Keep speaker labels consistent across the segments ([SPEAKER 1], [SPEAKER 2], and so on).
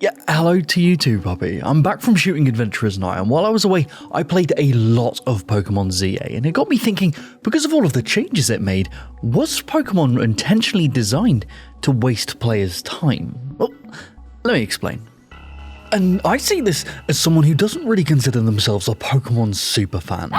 [SPEAKER 1] Yeah, hello to you too, puppy. I'm back from shooting Adventurers Night, and while I was away, I played a lot of Pokemon ZA, and it got me thinking, because of all of the changes it made, was Pokemon intentionally designed to waste players' time? Well, let me explain. And I see this as someone who doesn't really consider themselves a Pokemon superfan.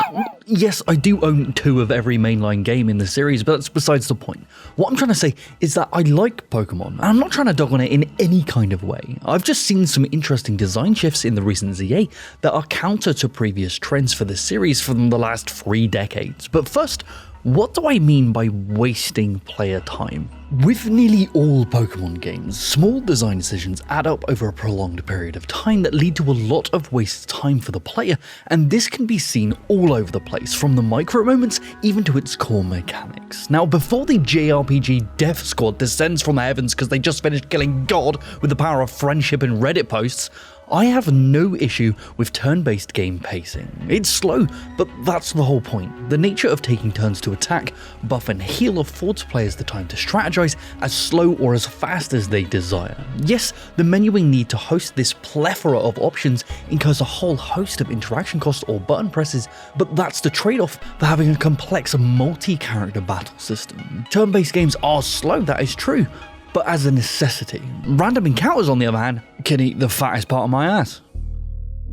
[SPEAKER 1] Yes, I do own 2 of every mainline game in the series, but that's besides the point. What I'm trying to say is that I like Pokemon, and I'm not trying to dog on it in any kind of way. I've just seen some interesting design shifts in the recent ZA that are counter to previous trends for the series from the last 3 decades. But first, what do I mean by wasting player time? With nearly all Pokemon games, small design decisions add up over a prolonged period of time that lead to a lot of wasted time for the player, and this can be seen all over the place, from the micro moments even to its core mechanics. Now, before the JRPG Death Squad descends from the heavens because they just finished killing God with the power of friendship and Reddit posts, I have no issue with turn-based game pacing. It's slow, but that's the whole point. The nature of taking turns to attack, buff and heal affords players the time to strategize as slow or as fast as they desire. Yes, the menuing need to host this plethora of options incurs a whole host of interaction costs or button presses, but that's the trade-off for having a complex multi-character battle system. Turn-based games are slow, that is true, but as a necessity. Random encounters, on the other hand, can eat the fattest part of my ass.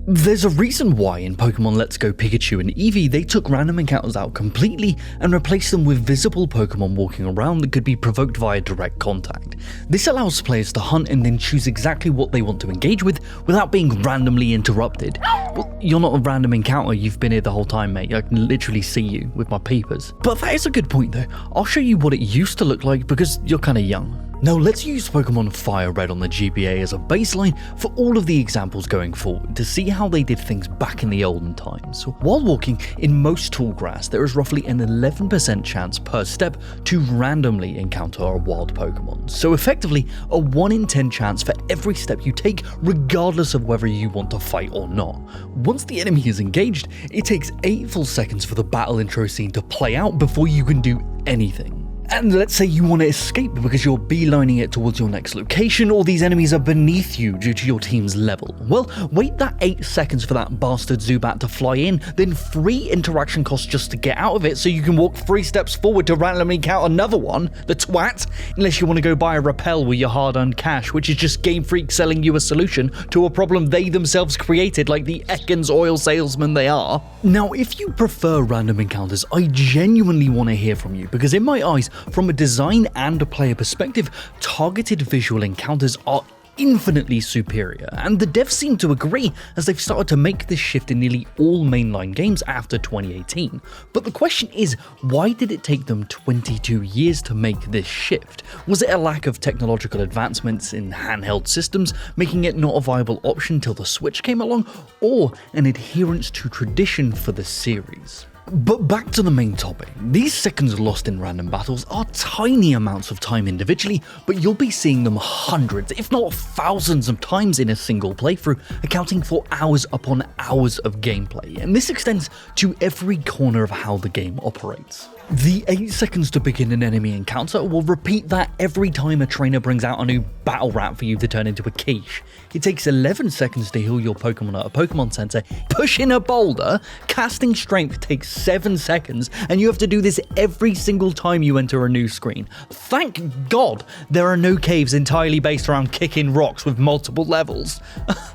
[SPEAKER 1] There's a reason why in Pokemon Let's Go Pikachu and Eevee they took random encounters out completely and replaced them with visible Pokemon walking around that could be provoked via direct contact. This allows players to hunt and then choose exactly what they want to engage with without being randomly interrupted. Well, you're not a random encounter, you've been here the whole time, mate. I can literally see you with my peepers. But that is a good point though. I'll show you what it used to look like because you're kinda young. Now let's use Pokemon Fire Red on the GBA as a baseline for all of the examples going forward to see how they did things back in the olden times. While walking in most tall grass, there is roughly an 11% chance per step to randomly encounter a wild Pokemon. So effectively, a 1 in 10 chance for every step you take, regardless of whether you want to fight or not. Once the enemy is engaged, it takes 8 full seconds for the battle intro scene to play out before you can do anything. And let's say you want to escape because you're beelining it towards your next location, or these enemies are beneath you due to your team's level. Well, wait that 8 seconds for that bastard Zubat to fly in, then 3 interaction costs just to get out of it so you can walk 3 steps forward to randomly count another one, the twat, unless you want to go buy a repel with your hard-earned cash, which is just Game Freak selling you a solution to a problem they themselves created like the Ekans oil salesman they are. Now, if you prefer random encounters, I genuinely want to hear from you, because in my eyes, from a design and a player perspective, targeted visual encounters are infinitely superior, and the devs seem to agree as they've started to make this shift in nearly all mainline games after 2018. But the question is, why did it take them 22 years to make this shift? Was it a lack of technological advancements in handheld systems, making it not a viable option till the Switch came along, or an adherence to tradition for the series? But back to the main topic. These seconds lost in random battles are tiny amounts of time individually, but you'll be seeing them hundreds, if not thousands of times in a single playthrough, accounting for hours upon hours of gameplay, and this extends to every corner of how the game operates. The 8 seconds to begin an enemy encounter will repeat that every time a trainer brings out a new battle rap for you to turn into a quiche. It takes 11 seconds to heal your Pokemon at a Pokemon Center, pushing a boulder, casting strength takes 7 seconds, and you have to do this every single time you enter a new screen. Thank God there are no caves entirely based around kicking rocks with multiple levels.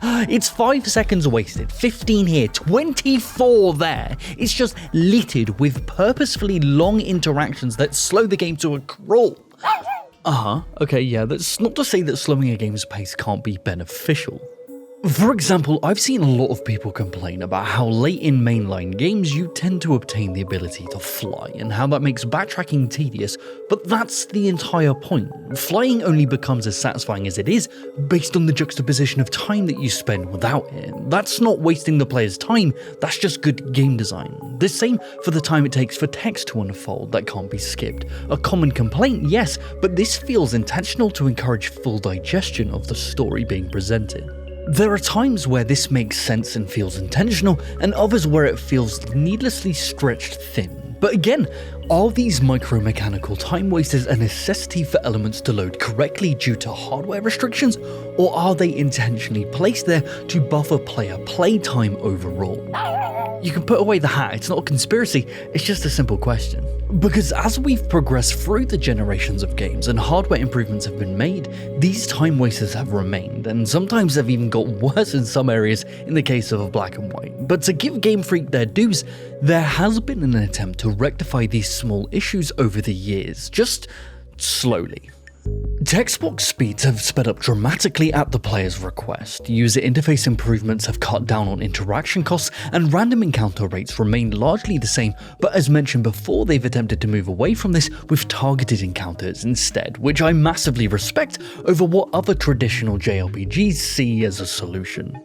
[SPEAKER 1] It's 5 seconds wasted, 15 here, 24 there. It's just littered with purposefully long interactions that slow the game to a crawl. Okay, yeah, that's not to say that slowing a game's pace can't be beneficial. For example, I've seen a lot of people complain about how late in mainline games you tend to obtain the ability to fly, and how that makes backtracking tedious, but that's the entire point. Flying only becomes as satisfying as it is based on the juxtaposition of time that you spend without it. That's not wasting the player's time, that's just good game design. The same for the time it takes for text to unfold that can't be skipped. A common complaint, yes, but this feels intentional to encourage full digestion of the story being presented. There are times where this makes sense and feels intentional, and others where it feels needlessly stretched thin. But again, are these micro-mechanical time wasters a necessity for elements to load correctly due to hardware restrictions, or are they intentionally placed there to buffer player playtime overall? You can put away the hat, it's not a conspiracy, it's just a simple question. Because as we've progressed through the generations of games and hardware improvements have been made, these time wasters have remained, and sometimes they've even got worse in some areas in the case of Black and White. But to give Game Freak their dues, there has been an attempt to rectify these small issues over the years, just slowly. Text box speeds have sped up dramatically at the player's request, user interface improvements have cut down on interaction costs, and random encounter rates remain largely the same, but as mentioned before, they've attempted to move away from this with targeted encounters instead, which I massively respect over what other traditional JRPGs see as a solution.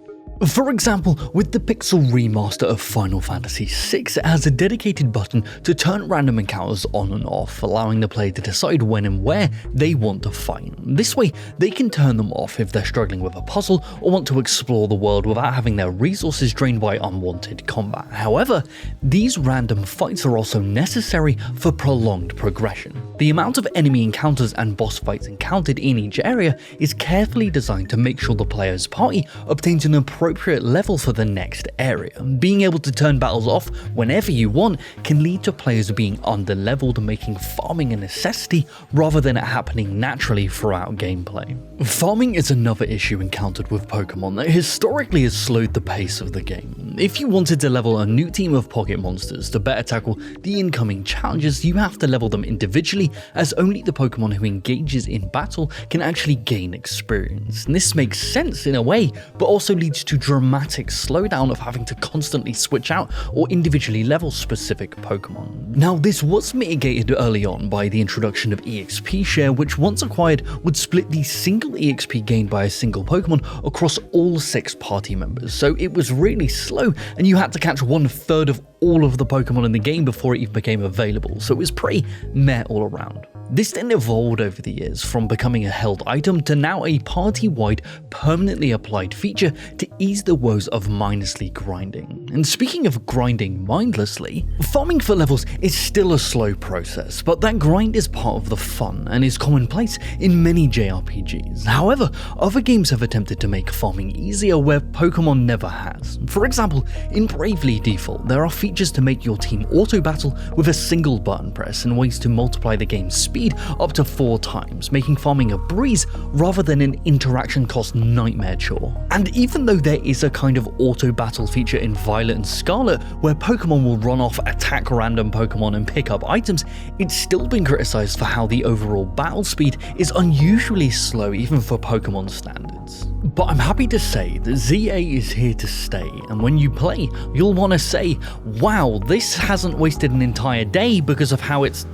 [SPEAKER 1] For example, with the Pixel remaster of Final Fantasy VI, it has a dedicated button to turn random encounters on and off, allowing the player to decide when and where they want to fight. This way, they can turn them off if they're struggling with a puzzle or want to explore the world without having their resources drained by unwanted combat. However, these random fights are also necessary for prolonged progression. The amount of enemy encounters and boss fights encountered in each area is carefully designed to make sure the player's party obtains an appropriate level for the next area. Being able to turn battles off whenever you want can lead to players being underleveled, making farming a necessity rather than it happening naturally throughout gameplay. Farming is another issue encountered with Pokemon that historically has slowed the pace of the game. If you wanted to level a new team of pocket monsters to better tackle the incoming challenges, you have to level them individually, as only the Pokemon who engages in battle can actually gain experience. And this makes sense in a way, but also leads to dramatic slowdown of having to constantly switch out or individually level specific Pokemon. Now, this was mitigated early on by the introduction of EXP share, which once acquired would split the single EXP gained by a single Pokemon across all 6 party members, so it was really slow and you had to catch 1/3 of all of the Pokemon in the game before it even became available, so it was pretty meh all around. This then evolved over the years from becoming a held item to now a party-wide, permanently applied feature to ease the woes of mindlessly grinding. And speaking of grinding mindlessly, farming for levels is still a slow process, but that grind is part of the fun and is commonplace in many JRPGs. However, other games have attempted to make farming easier where Pokemon never has. For example, in Bravely Default, there are features to make your team auto-battle with a single button press and ways to multiply the game's speed up to 4 times, making farming a breeze rather than an interaction cost nightmare chore. And even though there is a kind of auto-battle feature in Violet and Scarlet where Pokemon will run off, attack random Pokemon and pick up items, it's still been criticized for how the overall battle speed is unusually slow even for Pokemon standards. But I'm happy to say that ZA is here to stay, and when you play, you'll want to say, wow, this hasn't wasted an entire day because of how it's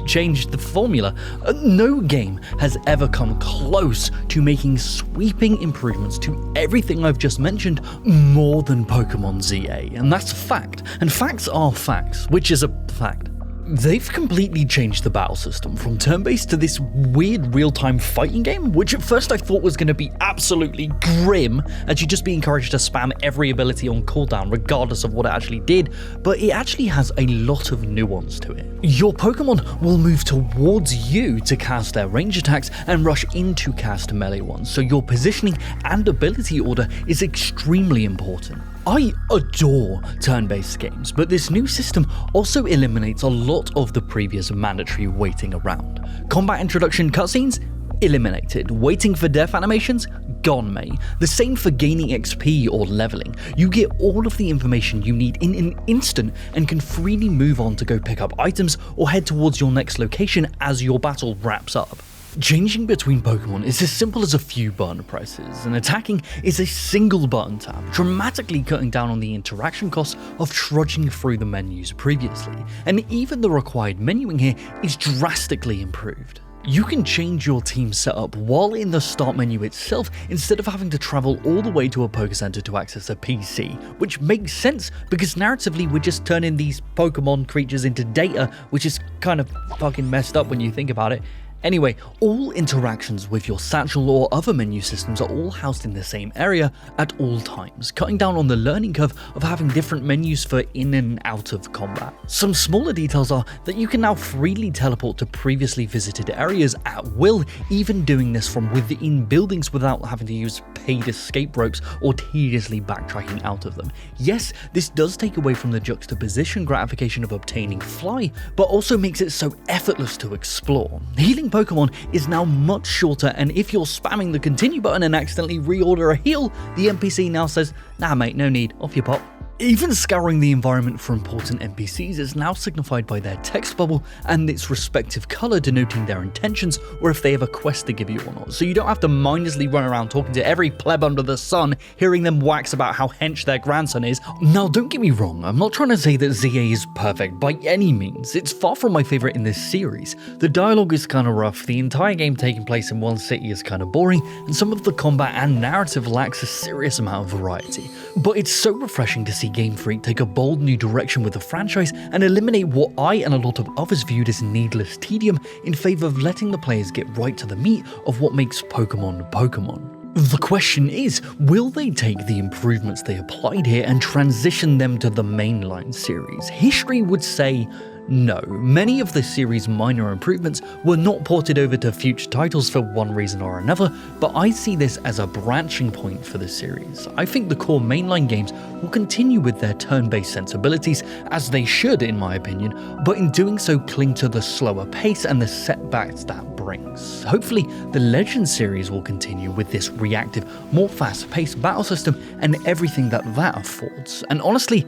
[SPEAKER 1] changed the formula. No game has ever come close to making sweeping improvements to everything I've just mentioned more than Pokemon ZA, and that's a fact. And facts are facts, which is a fact. They've completely changed the battle system from turn-based to this weird real-time fighting game, which at first I thought was going to be absolutely grim, as you'd just be encouraged to spam every ability on cooldown regardless of what it actually did, but it actually has a lot of nuance to it. Your Pokemon will move towards you to cast their range attacks and rush in to cast melee ones, so your positioning and ability order is extremely important. I adore turn-based games, but this new system also eliminates a lot of the previous mandatory waiting around. Combat introduction cutscenes? Eliminated. Waiting for death animations? Gone, mate. The same for gaining XP or leveling. You get all of the information you need in an instant and can freely move on to go pick up items or head towards your next location as your battle wraps up. Changing between Pokemon is as simple as a few button presses, and attacking is a single button tap, dramatically cutting down on the interaction costs of trudging through the menus previously, and even the required menuing here is drastically improved. You can change your team setup while in the start menu itself instead of having to travel all the way to a Poké Center to access a PC, which makes sense because narratively we're just turning these Pokemon creatures into data, which is kind of fucking messed up when you think about it. Anyway, all interactions with your satchel or other menu systems are all housed in the same area at all times, cutting down on the learning curve of having different menus for in and out of combat. Some smaller details are that you can now freely teleport to previously visited areas at will, even doing this from within buildings without having to use paid escape ropes or tediously backtracking out of them. Yes, this does take away from the juxtaposition gratification of obtaining fly, but also makes it so effortless to explore. Healing Pokemon is now much shorter, and if you're spamming the continue button and accidentally reorder a heal, the NPC now says, "Nah mate, no need, off you pop." Even scouring the environment for important NPCs is now signified by their text bubble and its respective colour denoting their intentions or if they have a quest to give you or not, so you don't have to mindlessly run around talking to every pleb under the sun, hearing them wax about how hench their grandson is. Now don't get me wrong, I'm not trying to say that ZA is perfect by any means, it's far from my favourite in this series. The dialogue is kinda rough, the entire game taking place in one city is kinda boring, and some of the combat and narrative lacks a serious amount of variety. But it's so refreshing to see Game Freak take a bold new direction with the franchise and eliminate what I and a lot of others viewed as needless tedium in favour of letting the players get right to the meat of what makes Pokemon Pokemon. The question is, will they take the improvements they applied here and transition them to the mainline series? History would say no. Many of the series' minor improvements were not ported over to future titles for one reason or another, but I see this as a branching point for the series. I think the core mainline games will continue with their turn-based sensibilities, as they should in my opinion, but in doing so cling to the slower pace and the setbacks that brings. Hopefully, the Legends series will continue with this reactive, more fast-paced battle system and everything that affords. And honestly,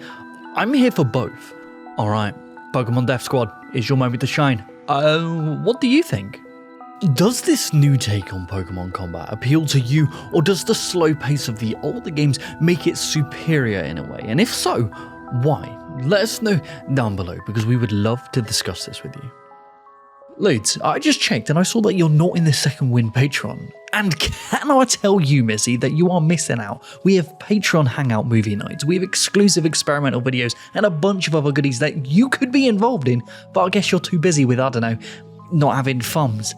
[SPEAKER 1] I'm here for both. Alright. Pokemon Death Squad, is your moment to shine. What do you think? Does this new take on Pokemon combat appeal to you, or does the slow pace of the older games make it superior in a way? And if so, why? Let us know down below, because we would love to discuss this with you. Ludes, I just checked and I saw that you're not in the Second Wind Patreon. And can I tell you, Missy, that you are missing out. We have Patreon Hangout movie nights, we have exclusive experimental videos, and a bunch of other goodies that you could be involved in, but I guess you're too busy with, I don't know, not having thumbs.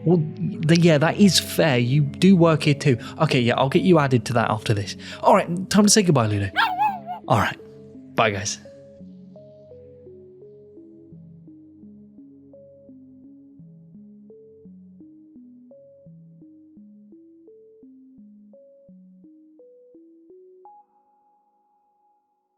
[SPEAKER 1] Well, yeah, that is fair. You do work here too. Okay, yeah, I'll get you added to that after this. Alright, time to say goodbye, Ludo. Alright, bye guys.